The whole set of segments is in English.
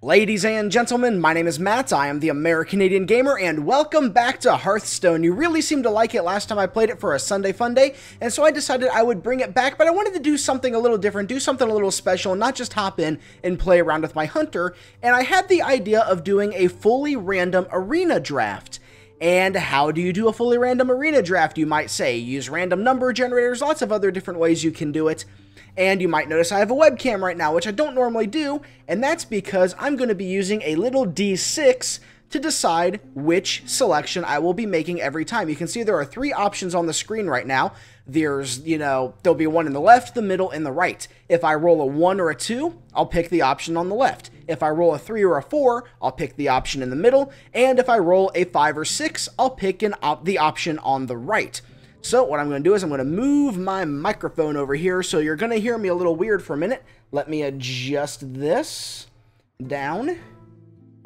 Ladies and gentlemen, my name is Matt, I am the American-Canadian Gamer, and welcome back to Hearthstone. You really seemed to like it last time I played it for a Sunday Fun Day, and so I decided I would bring it back, but I wanted to do something a little different, do something a little special, not just hop in and play around with my hunter, and I had the idea of doing a fully random arena draft. And how do you do a fully random arena draft, you might say? Use random number generators, lots of other different ways you can do it. And you might notice I have a webcam right now, which I don't normally do, and that's because I'm going to be using a little D6 to decide which selection I will be making every time. You can see there are three options on the screen right now. There's, there'll be one in the left, the middle, and the right. If I roll a 1 or a 2, I'll pick the option on the left. If I roll a 3 or a 4, I'll pick the option in the middle. And if I roll a 5 or 6, I'll pick the option on the right. So what I'm going to do is I'm going to move my microphone over here, so you're going to hear me a little weird for a minute. Let me adjust this down.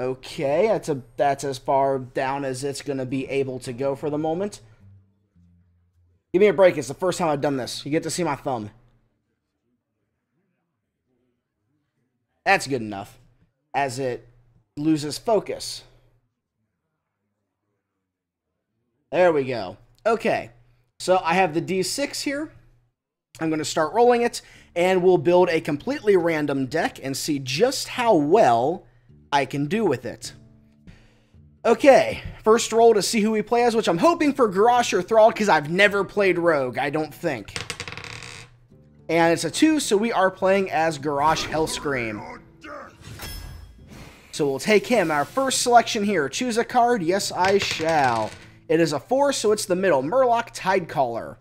Okay, that's as far down as it's going to be able to go for the moment. Give me a break. It's the first time I've done this. You get to see my thumb. That's good enough, as it loses focus. There we go. Okay. So I have the D6 here. I'm going to start rolling it, and we'll build a completely random deck and see just how well I can do with it. Okay, first roll to see who we play as, which I'm hoping for Garrosh or Thrall, because I've never played Rogue, I don't think. And it's a 2, so we are playing as Garrosh Hellscream. So we'll take him. Our first selection here. Choose a card. Yes, I shall. It is a 4, so it's the middle. Murloc Tidecaller.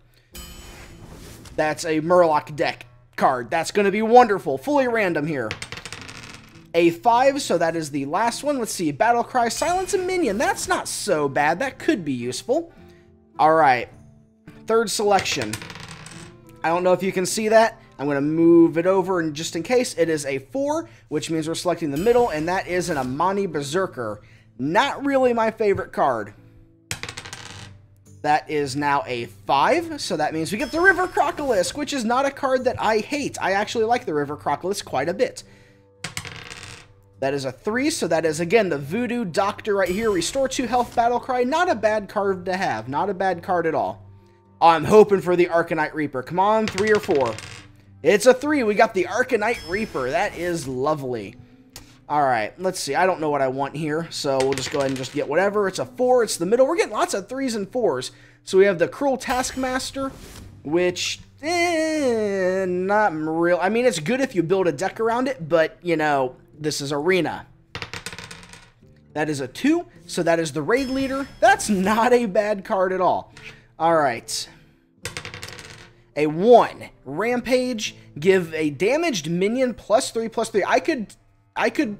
That's a Murloc deck card. That's going to be wonderful. Fully random here. A 5, so that is the last one. Let's see. Battlecry, Silence a Minion. That's not so bad. That could be useful. Alright. Third selection. I don't know if you can see that. I'm going to move it over, and just in case, it is a 4, which means we're selecting the middle, and that is an Amani Berserker. Not really my favorite card. That is now a 5, so that means we get the River Crocolisk, which is not a card that I hate. I actually like the River Crocolisk quite a bit. That is a 3, so that is, again, the Voodoo Doctor right here. Restore 2 health, Battlecry. Not a bad card to have. Not a bad card at all. I'm hoping for the Arcanite Reaper. Come on, 3 or 4. It's a 3. We got the Arcanite Reaper. That is lovely. Alright, let's see. I don't know what I want here, so we'll just go ahead and just get whatever. It's a 4. It's the middle. We're getting lots of 3s and 4s. So we have the Cruel Taskmaster, which, not real. I mean, it's good if you build a deck around it, but, this is Arena. That is a 2, so that is the Raid Leader. That's not a bad card at all. Alright. A 1. Rampage. Give a damaged minion +3/+3. I could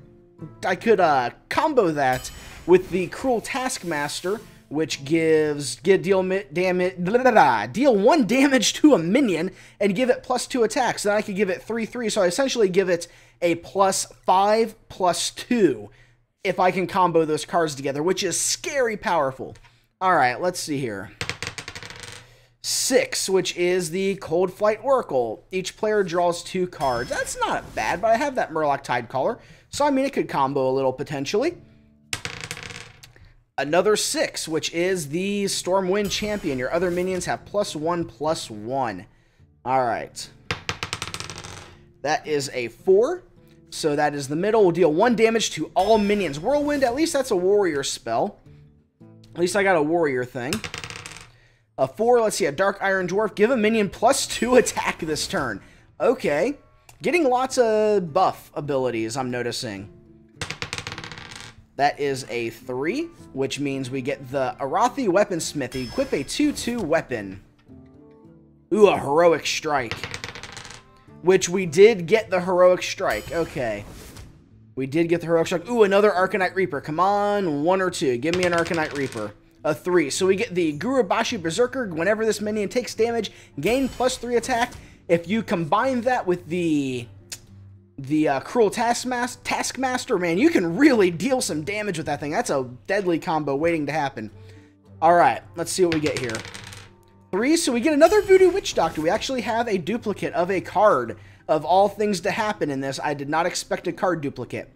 combo that with the Cruel Taskmaster, which gives deal 1 damage to a minion and give it +2 attacks. Then I could give it 3/3, so I essentially give it a +5/+2 if I can combo those cards together, which is scary powerful. Alright, let's see here. 6, which is the Cold Flight Oracle. Each player draws 2 cards. That's not bad, but I have that Murloc Tidecaller, so I mean it could combo a little potentially. Another 6, which is the Stormwind Champion. Your other minions have +1/+1. Alright. That is a 4, so that is the middle. We'll deal 1 damage to all minions. Whirlwind, at least that's a warrior spell. At least I got a warrior thing. A 4, let's see, a Dark Iron Dwarf. Give a minion +2 attack this turn. Okay. Getting lots of buff abilities, I'm noticing. That is a 3, which means we get the Arathi Weaponsmith. Equip a 2/2 weapon. Ooh, a Heroic Strike. Which we did get the Heroic Strike. Okay. We did get the Heroic Strike. Ooh, another Arcanite Reaper. Come on, 1 or 2. Give me an Arcanite Reaper. A 3. So we get the Gurubashi Berserker. Whenever this minion takes damage, gain +3 attack. If you combine that with the Cruel Taskmaster, man, you can really deal some damage with that thing. That's a deadly combo waiting to happen. Alright, let's see what we get here. 3, so we get another Voodoo Witch Doctor. We actually have a duplicate of a card. Of all things to happen in this, I did not expect a card duplicate.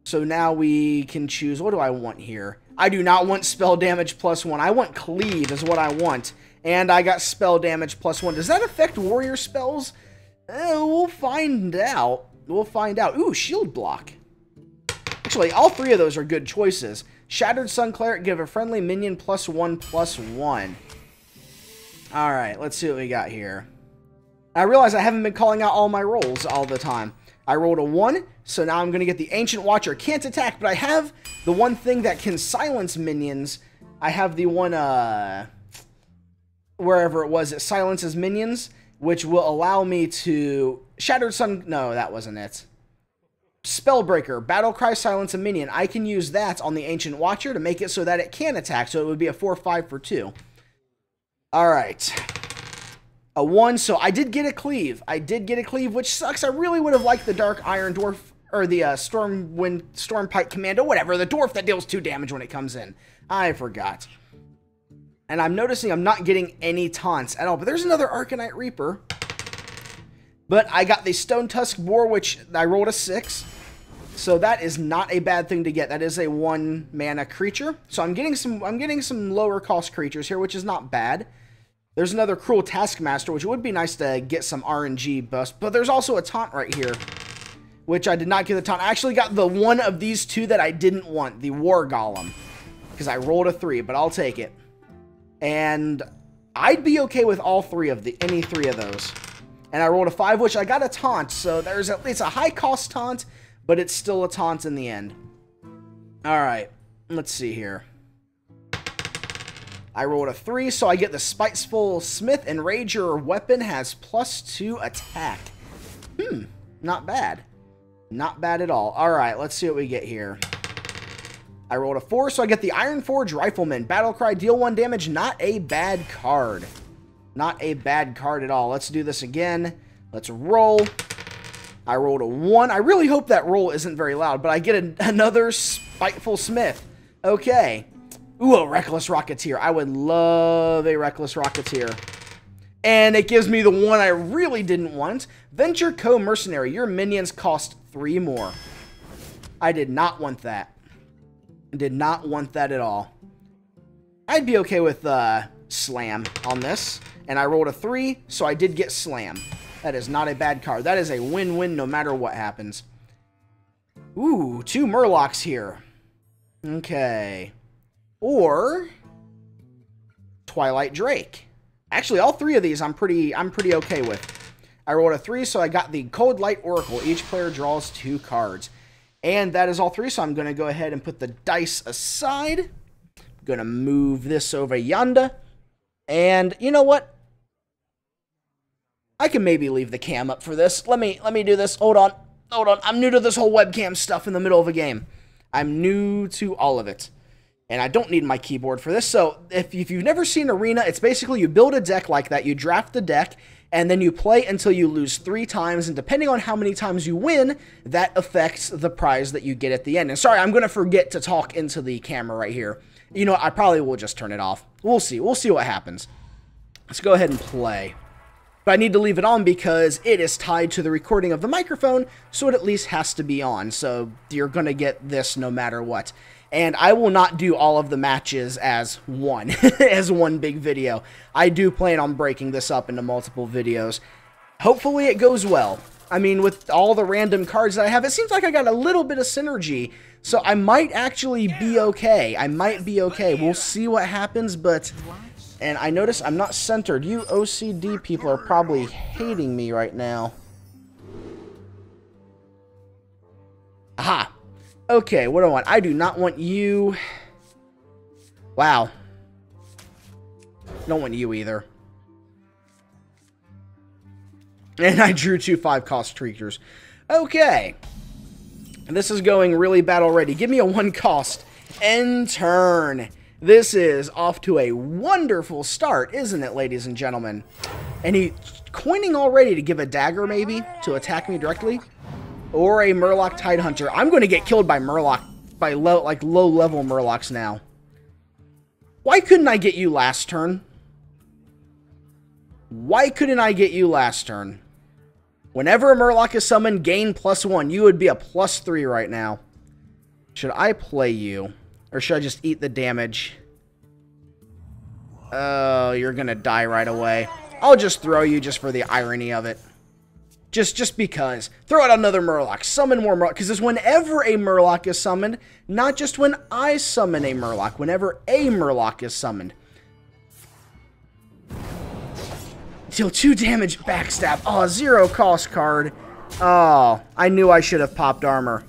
So now we can choose, what do I want here? I do not want spell damage +1. I want cleave is what I want. And I got spell damage +1. Does that affect warrior spells? We'll find out. We'll find out. Ooh, shield block. Actually, all three of those are good choices. Shattered Sun Cleric, give a friendly minion +1/+1. Alright, let's see what we got here. I realize I haven't been calling out all my rolls all the time. I rolled a 1, so now I'm going to get the Ancient Watcher. Can't attack, but I have the one thing that can silence minions. I have the one, wherever it was, it silences minions, which will allow me to... Shattered Sun... No, that wasn't it. Spellbreaker, Battlecry, silence a minion. I can use that on the Ancient Watcher to make it so that it can attack, so it would be a 4/5 for 2. Alright. A 1, so I did get a cleave. I did get a cleave, which sucks. I really would have liked the Dark Iron Dwarf, or the Stormpike Commando, whatever, the dwarf that deals 2 damage when it comes in. I forgot. And I'm noticing I'm not getting any taunts at all, but there's another Arcanite Reaper. But I got the Stone Tusk Boar, which I rolled a 6. So that is not a bad thing to get. That is a 1 mana creature. So I'm getting some lower cost creatures here, which is not bad. There's another Cruel Taskmaster, which would be nice to get some RNG bust. But there's also a taunt right here, which I did not get the taunt. I actually got the one of these two that I didn't want, the War Golem, because I rolled a 3, but I'll take it. And I'd be okay with all three of any 3 of those. And I rolled a 5, which I got a taunt, so it's a high cost taunt, but it's still a taunt in the end. Alright, let's see here. I rolled a 3, so I get the Spiteful Smith, and Rager weapon has +2 attack. Not bad. Not bad at all. Alright, let's see what we get here. I rolled a 4, so I get the Ironforge Rifleman. Battlecry, deal 1 damage. Not a bad card. Not a bad card at all. Let's do this again. Let's roll. I rolled a 1. I really hope that roll isn't very loud, but I get another Spiteful Smith. Okay. Ooh, a Reckless Rocketeer. I would love a Reckless Rocketeer. And it gives me the one I really didn't want. Venture Co-Mercenary. Your minions cost 3 more. I did not want that. Did not want that at all. I'd be okay with Slam on this. And I rolled a 3, so I did get Slam. That is not a bad card. That is a win-win no matter what happens. Ooh, 2 Murlocs here. Okay. Or Twilight Drake. Actually, all 3 of these I'm pretty okay with. I rolled a 3, so I got the Cold Light Oracle. Each player draws 2 cards. And that is all 3, so I'm going to go ahead and put the dice aside. I'm going to move this over yonder. And you know what? I can maybe leave the cam up for this. Let me do this. Hold on. Hold on. I'm new to this whole webcam stuff in the middle of a game. I'm new to all of it. And I don't need my keyboard for this. So if you've never seen Arena, it's basically you build a deck like that. You draft the deck, and then you play until you lose 3 times. And depending on how many times you win, that affects the prize that you get at the end. And sorry, I'm going to forget to talk into the camera right here. You know, I probably will just turn it off. We'll see. We'll see what happens. Let's go ahead and play. But I need to leave it on because it is tied to the recording of the microphone, so it at least has to be on. So you're going to get this no matter what. And I will not do all of the matches as one, as one big video. I do plan on breaking this up into multiple videos. Hopefully it goes well. I mean, with all the random cards that I have, it seems like I got a little bit of synergy. So I might actually be okay. I might be okay. We'll see what happens, but... And I notice I'm not centered. You OCD people are probably hating me right now. Aha! Okay, what do I want? I do not want you. Wow. Don't want you either. And I drew 2 5-cost creatures. Okay. This is going really bad already. Give me a 1-cost. End turn. This is off to a wonderful start, isn't it, ladies and gentlemen? And he's coining already to give a dagger, maybe, to attack me directly. Or a Murloc Tidehunter. I'm going to get killed by Murloc, by low-level Murlocs now. Why couldn't I get you last turn? Why couldn't I get you last turn? Whenever a Murloc is summoned, gain +1. You would be a +3 right now. Should I play you? Or should I just eat the damage? Oh, you're gonna die right away. I'll just throw you just for the irony of it. Just because. Throw out another Murloc. Summon more Murloc. Because it's whenever a Murloc is summoned, not just when I summon a Murloc. Whenever a Murloc is summoned. Deal 2 damage, backstab. Oh, 0 cost card. Oh, I knew I should have popped armor.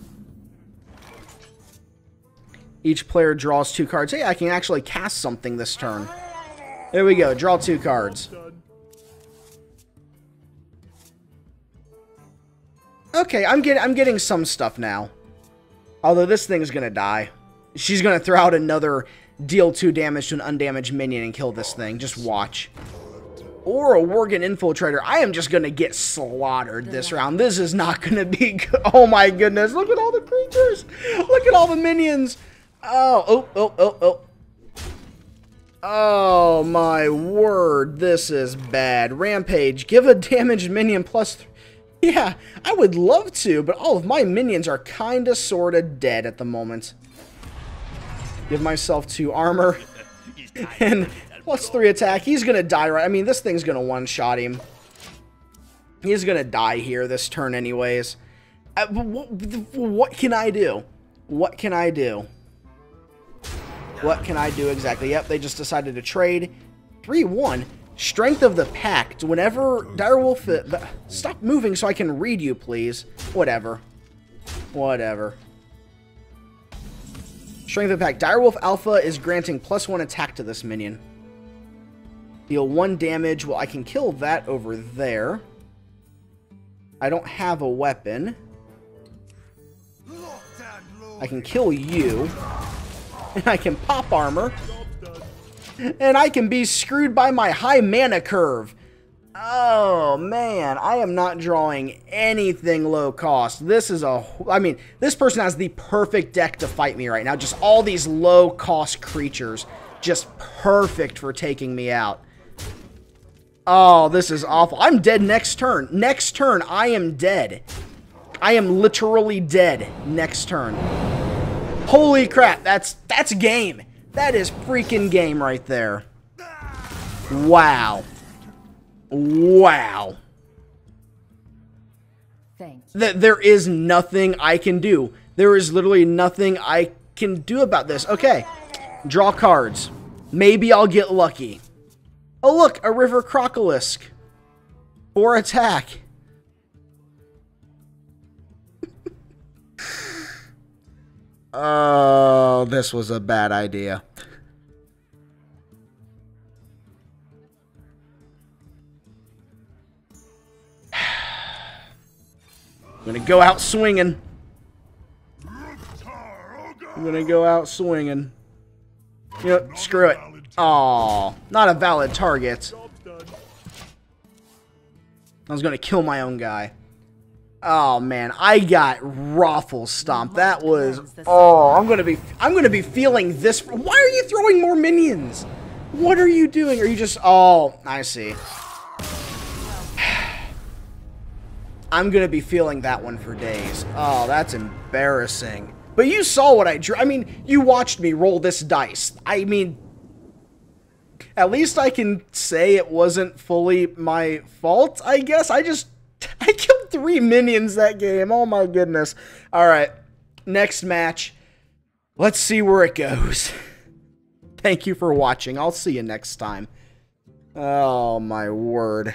Each player draws 2 cards. Hey, I can actually cast something this turn. There we go. Draw 2 cards. Okay, I'm getting some stuff now. Although this thing's gonna die. She's gonna throw out another deal 2 damage to an undamaged minion and kill this thing. Just watch. Or a Worgen Infiltrator. I am just gonna get slaughtered this round. This is not gonna be good. Oh my goodness. Look at all the creatures. Look at all the minions. Oh my word. This is bad. Rampage. Give a damaged minion +3. Yeah, I would love to, but all of my minions are kinda sorta dead at the moment. Give myself 2 armor. And +3 attack. He's gonna die, right? I mean, this thing's gonna one-shot him. He's gonna die here this turn anyways. What can I do? What can I do? What can I do exactly? Yep, they just decided to trade. 3-1. Strength of the Pact. Whenever Direwolf... Stop moving so I can read you, please. Whatever. Whatever. Strength of the Pact. Direwolf Alpha is granting +1 attack to this minion. Deal 1 damage. Well, I can kill that over there. I don't have a weapon. I can kill you. And I can pop armor. And I can be screwed by my high mana curve. Oh, man. I am not drawing anything low cost. This is a... I mean, this person has the perfect deck to fight me right now. Just all these low cost creatures. Just perfect for taking me out. Oh, this is awful. I'm dead next turn. Next turn, I am dead. I am literally dead next turn. Holy crap. That's game. That is freaking game right there. Wow. Wow. Thanks. There is nothing I can do. There is literally nothing I can do about this. Okay. Draw cards. Maybe I'll get lucky. Oh, look. A River Crocolisk. 4 attack. Oh, this was a bad idea. I'm gonna go out swinging. I'm gonna go out swinging. Yep, screw it. Aw, not a valid target. I was gonna kill my own guy. Oh man, I got raffle stomped. That was... Oh, I'm gonna be feeling this... Why are you throwing more minions? What are you doing? Are you just... Oh, I see. I'm gonna be feeling that one for days. Oh, that's embarrassing. But you saw what I drew. I mean, you watched me roll this dice. I mean... At least I can say it wasn't fully my fault, I guess. I killed 3 minions that game. Oh my goodness. Alright. Next match. Let's see where it goes. Thank you for watching. I'll see you next time. Oh my word.